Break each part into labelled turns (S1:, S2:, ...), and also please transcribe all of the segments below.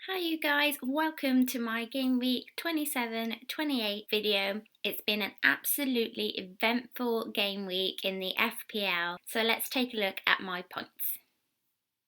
S1: Hi you guys, welcome to my Game Week 27-28 video. It's been an absolutely eventful game week in the FPL, so let's take a look at my points.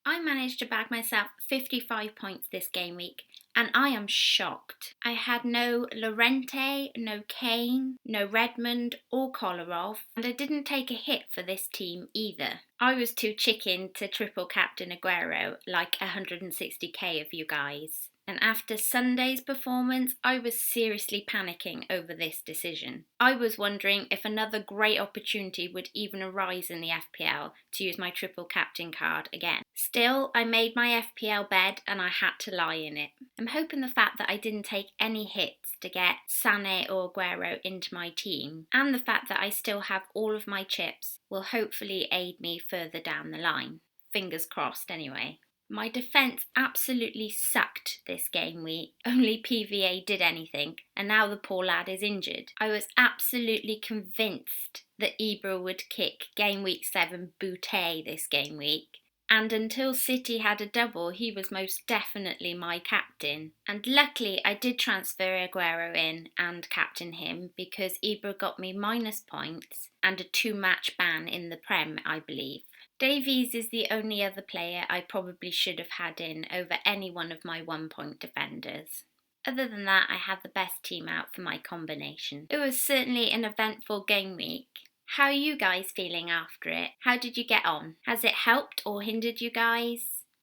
S1: I managed to bag myself 55 points this game week, and I am shocked. I had no Llorente, no Kane, no Redmond or Kolarov, and I didn't take a hit for this team either. I was too chicken to triple captain Aguero like 160k of you guys. And after Sunday's performance, I was seriously panicking over this decision. I was wondering if another great opportunity would even arise in the FPL to use my triple captain card again. Still, I made my FPL bed and I had to lie in it. I'm hoping the fact that I didn't take any hits to get Sané or Aguero into my team, and the fact that I still have all of my chips, will hopefully aid me further down the line. Fingers crossed anyway. My defence absolutely sucked this game week. Only PVA did anything, and now the poor lad is injured. I was absolutely convinced that Ibra would kick Game Week 7 Boutte this game week. And until City had a double, he was most definitely my captain. And luckily I did transfer Aguero in and captain him because Ibra got me minus points and a 2-match ban in the Prem, I believe. Davies is the only other player I probably should have had in over any one of my 1-point defenders. Other than that, I had the best team out for my combination. It was certainly an eventful game week. How are you guys feeling after it? How did you get on? Has it helped or hindered you guys?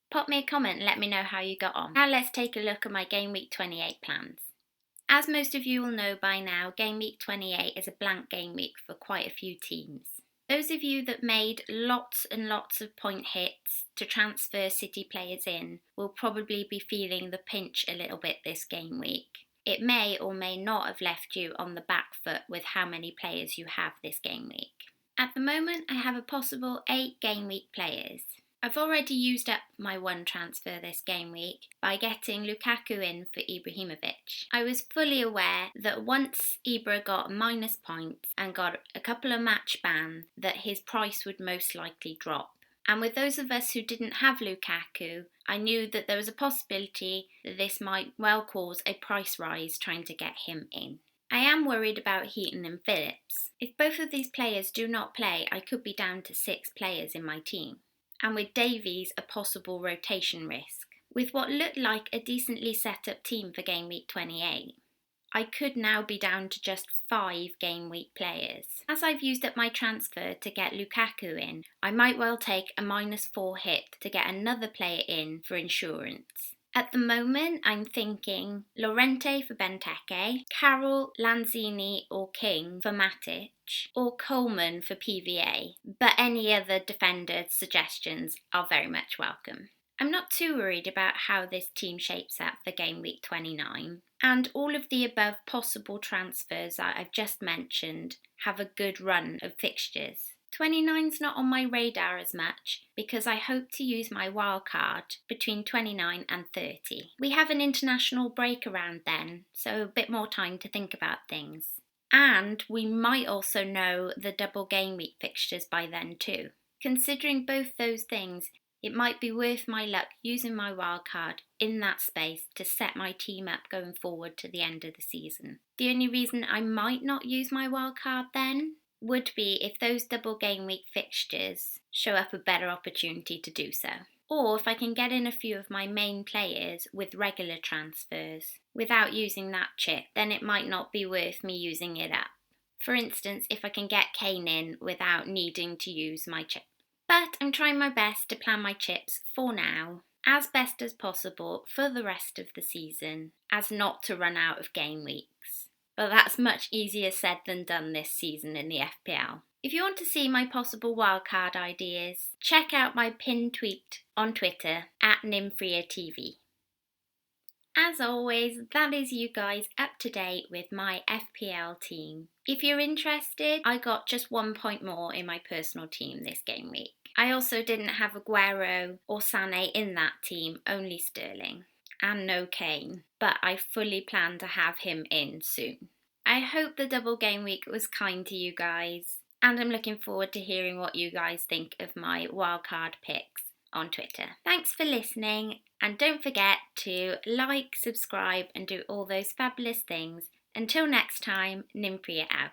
S1: Pop me a comment and let me know how you got on. Now let's take a look at my Game Week 28 plans. As most of you will know by now, Game Week 28 is a blank game week for quite a few teams. Those of you that made lots and lots of point hits to transfer City players in will probably be feeling the pinch a little bit this game week. It may or may not have left you on the back foot with how many players you have this game week. At the moment, I have a possible 8 game week players. I've already used up my one transfer this game week by getting Lukaku in for Ibrahimovic. I was fully aware that once Ibra got minus points and got a couple of match bans, that his price would most likely drop. And with those of us who didn't have Lukaku, I knew that there was a possibility that this might well cause a price rise trying to get him in. I am worried about Heaton and Phillips. If both of these players do not play, I could be down to 6 players in my team. And with Davies, a possible rotation risk. With what looked like a decently set up team for Game Week 28, I could now be down to just 5 game week players. As I've used up my transfer to get Lukaku in, I might well take a -4 hit to get another player in for insurance. At the moment, I'm thinking Llorente for Benteke, Carroll, Lanzini or King for Matic, or Coleman for PVA, but any other defender suggestions are very much welcome. I'm not too worried about how this team shapes up for Game Week 29, and all of the above possible transfers that I've just mentioned have a good run of fixtures. 29's not on my radar as much because I hope to use my wildcard between 29 and 30. We have an international break around then, so a bit more time to think about things. And we might also know the double game week fixtures by then too. Considering both those things, it might be worth my luck using my wildcard in that space to set my team up going forward to the end of the season. The only reason I might not use my wildcard then would be if those double game week fixtures show up a better opportunity to do so. Or if I can get in a few of my main players with regular transfers without using that chip, then it might not be worth me using it up. For instance, if I can get Kane in without needing to use my chip. But I'm trying my best to plan my chips for now, as best as possible for the rest of the season, as not to run out of game weeks. But that's much easier said than done this season in the FPL. If you want to see my possible wildcard ideas, check out my pinned tweet on Twitter @NimfriaTV. As always, that is you guys up to date with my FPL team. If you're interested, I got just 1 point more in my personal team this game week. I also didn't have Aguero or Sané in that team, only Sterling. And no Kane, but I fully plan to have him in soon. I hope the double game week was kind to you guys, and I'm looking forward to hearing what you guys think of my wildcard picks on Twitter. Thanks for listening, And don't forget to like, subscribe, and do all those fabulous things. Until next time, Nympria out.